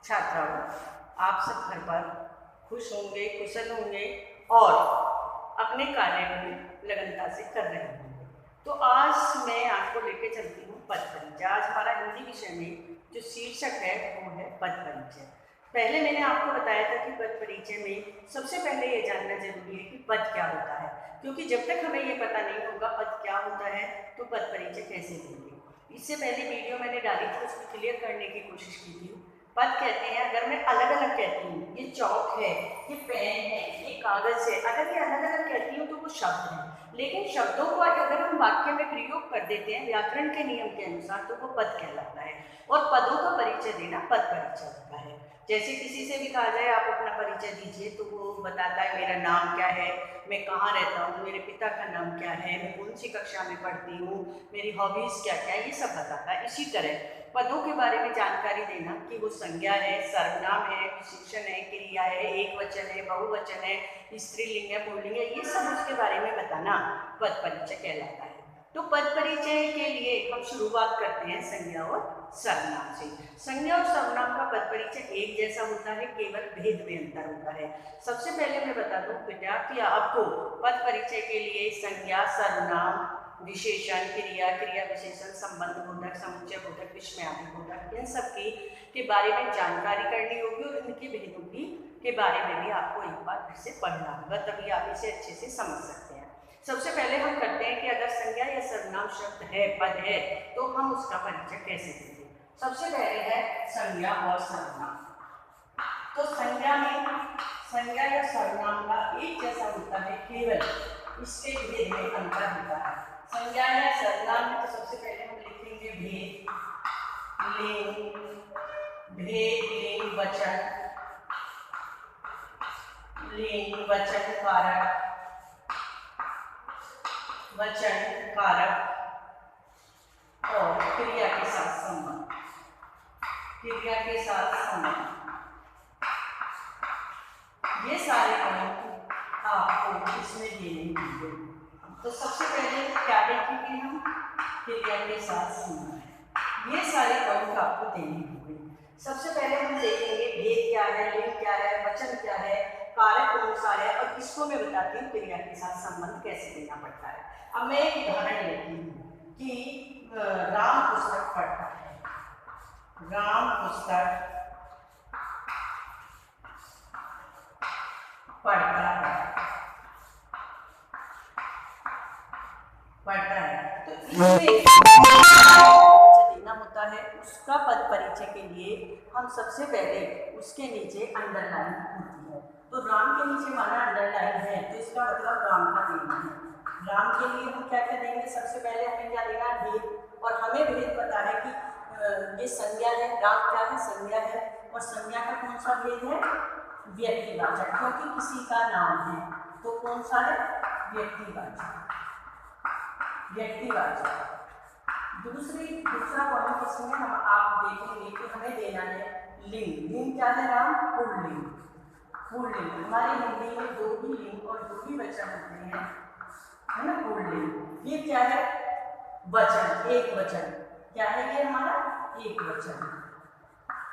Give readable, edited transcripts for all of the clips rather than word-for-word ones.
छात्राओं, आप सब घर पर खुश होंगे, कुशल होंगे और अपने कार्य को लगनता से कर रहे होंगे। तो आज मैं आपको लेके चलती हूँ पद परिचय। आज हमारा हिंदी विषय में जो शीर्षक है वो है पद परिचय। पहले मैंने आपको बताया था कि पद परिचय में सबसे पहले ये जानना जरूरी है कि पद क्या होता है, क्योंकि जब तक हमें ये पता नहीं होगा पद क्या होता है तो पद परिचय कैसे देंगे। इससे पहले वीडियो मैंने डाली थी, उसको क्लियर करने की कोशिश की थी। पद कहते हैं, अगर मैं अलग अलग कहती हूँ, ये चौक है, ये पेन है, ये कागज है, अगर ये अलग अलग कहती हूँ तो वो शब्द है। लेकिन शब्दों को अगर हम वाक्य में प्रयोग कर देते हैं व्याकरण के नियम के अनुसार तो वो पद कहलाता है। और पदों का परिचय देना पद परिचय होता है। जैसे किसी से भी कहा जाए आप अपना परिचय दीजिए तो वो बताता है मेरा नाम क्या है, मैं कहाँ रहता हूँ, मेरे पिता का नाम क्या है, मैं कौन सी कक्षा में पढ़ती हूँ, मेरी हॉबीज़ क्या क्या है, ये सब बताता है। इसी तरह पदों के बारे में जानकारी देना कि वो संज्ञा है, सर्वनाम है, विशेषण है, क्रिया है, एक वचन है, बहुवचन है, स्त्रीलिंग है, पुल्लिंग है, ये सब उसके बारे में बताना पद परिचय कहलाता है। तो पद परिचय के लिए हम शुरुआत करते हैं संज्ञा और सर्वनाम से। संज्ञा और सर्वनाम का पद परिचय एक जैसा होता है, केवल भेद में अंतर होता है। सबसे पहले मैं बता दूं बेटा कि आपको पद परिचय के लिए संज्ञा, सर्वनाम, विशेषण, क्रिया, क्रिया विशेषण, संबंध बोधक, समुच्चय बोधक, विस्मयादि बोधक, इन सब के बारे में जानकारी करनी होगी और इनके भेदों के बारे में भी आपको एक बार फिर से पढ़ना होगा, तभी आप इसे अच्छे से समझ सकते हैं। सबसे पहले हम करते हैं कि अगर संज्ञा या सर्वनाम शब्द है, पद है, तो हम उसका परिचय कैसे देंगे। सबसे पहले है संज्ञा और सर्वनाम। तो संज्ञा या सर्वनाम का एक जैसा होता है, केवल इसके भेद में अंतर होता है। संज्ञा या सर्वनाम में तो सबसे पहले हम लिखेंगे भेद, लिंग, वचन, कारक, और क्रिया के साथ संबंध। ये सारे पॉइंट आपको इसमें देने होंगे। तो सबसे पहले क्या देखेंगे हम, क्रिया के साथ संबंध। ये सारे पॉइंट आपको देने होंगे। सबसे पहले हम देखेंगे भेद क्या है, लिंग क्या है, वचन क्या है, कारक कौन सा है, और इसको मैं बताती हूँ क्रिया के साथ संबंध कैसे देना पड़ता है। अब मैं एक उदाहरण लेती हूँ कि राम पुस्तक पढ़ता है। राम पुस्तक पढ़ता है तो इसमें देना होता है। उसका पद परिचय के लिए हम सबसे पहले उसके नीचे अंडरलाइन होती है। तो राम के नीचे माना अंडरलाइन है तो इसका मतलब राम का देना है। राम के लिए हम क्या क्या देंगे, सबसे पहले हमें क्या देना, भेद। और हमें भेद पता है कि ये संज्ञा है, राम क्या है, संज्ञा है, और संज्ञा का कौन सा भेद है, व्यक्तिवाचक, क्योंकि किसी का नाम है तो कौन सा है, व्यक्तिवाचक। दूसरा पॉइंट इसमें हम आप देखेंगे कि हमें देना है लिंग। क्या है राम, पुल्लिंग। हमारी हिंदी में दो ही लिंग और दो ही वचन होते हैं, है ना, पुल्लिंग। ये क्या है, वचन, एक वचन। क्या है ये हमारा, एक वचन,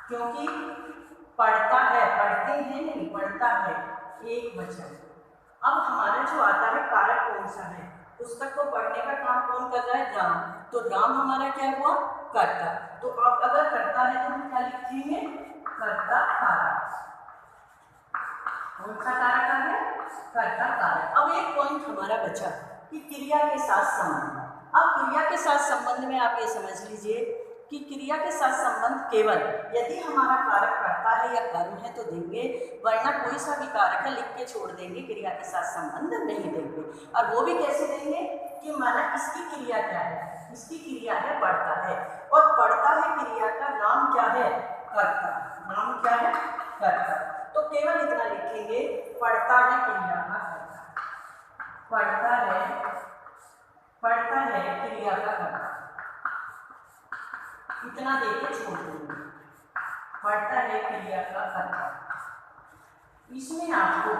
क्योंकि पढ़ता है, पढ़ते हैं नहीं, पढ़ता है, एक वचन। अब हमारा जो आता है कारक कौन सा है, पुस्तक को पढ़ने का काम कौन कर रहा है, राम। तो राम हमारा क्या हुआ, कर्ता। तो अब अगर कर्ता है तो हम क्या लिखेंगे, कर्ता कारक। कौन सा कारक आ गया, कर्ता कारक। अब एक पॉइंट हमारा बचा कि क्रिया के साथ संबंध। अब क्रिया के साथ संबंध में आप ये समझ लीजिए कि क्रिया के साथ संबंध केवल यदि हमारा कारक कर्ता है या कर्म है तो देंगे, वरना कोई सा भी कारक है लिख के छोड़ देंगे, क्रिया के साथ संबंध नहीं देंगे। और वो भी कैसे देंगे कि माना इसकी क्रिया क्या है, इसकी क्रिया है पढ़ता है, और पढ़ता है क्रिया का नाम क्या है, कर्ता। नाम क्या है, कर्ता। तो केवल इतना लिखेंगे, पढ़ता है क्रिया का कर्ता, पढ़ता है क्रिया का कर्ता, इतना देके छोड़ देंगे, पढ़ता है क्रिया का कर्ता। इसमें आपको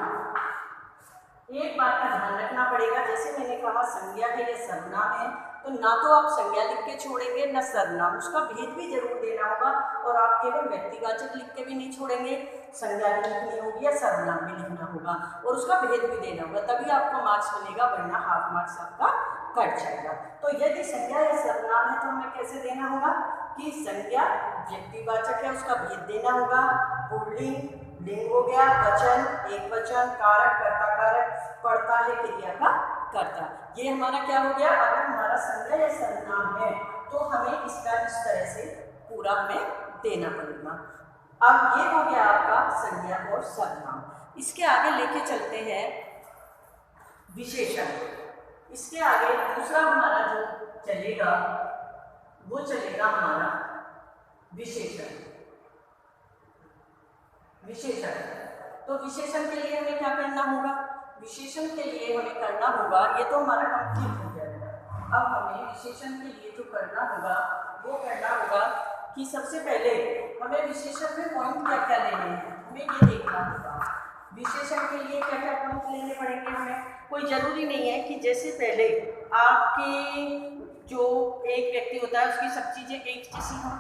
एक बात का ध्यान रखना पड़ेगा, जैसे मैंने कहा संज्ञा है या सर्वनाम है तो ना तो आप संज्ञा लिख के छोड़ेंगे न सर्वनाम, उसका भेद भी जरूर देना होगा। और आप केवल व्यक्तिवाचक लिख के भी नहीं छोड़ेंगे, संज्ञा भी लिखनी होगी या सर्वनाम भी लिखना होगा और उसका भेद भी देना होगा, तभी आपको मार्क्स मिलेगा, वरना हाफ मार्क्स आपका कट जाएगा। तो यदि संज्ञा या सर्वनाम है तो हमें कैसे देना होगा कि संज्ञा व्यक्तिवाचक है, उसका भेद देना होगा। पुल्लिंग, लिंग हो गया, वचन, एक वचन, कारक, कर्ता कारक, पढ़ता है क्रिया का कर्ता, ये हमारा क्या हो गया। अगर हमारा संज्ञा या सर्वनाम है तो हमें इसका इस तरह से पूरा हमें देना पड़ेगा। अब ये हो गया आपका संज्ञा और सर्वनाम। इसके आगे लेके चलते हैं विशेषण। इसके आगे दूसरा हमारा जो चलेगा वो चलेगा हमारा विशेषण। विशेषण, तो विशेषण के लिए हमें क्या करना होगा, विशेषण के लिए हमें करना होगा, ये तो हमारा कंप्लीट हो जाएगा। अब हमें विशेषण के लिए जो करना होगा वो करना होगा कि सबसे पहले हमें विशेषण में पॉइंट क्या क्या लेने हैं, हमें ये देखना होगा विशेषण के लिए क्या क्या पॉइंट लेने पड़ेंगे हमें। कोई ज़रूरी नहीं है कि जैसे पहले आपके जो एक व्यक्ति होता है उसकी सब चीज़ें एक जैसी हों,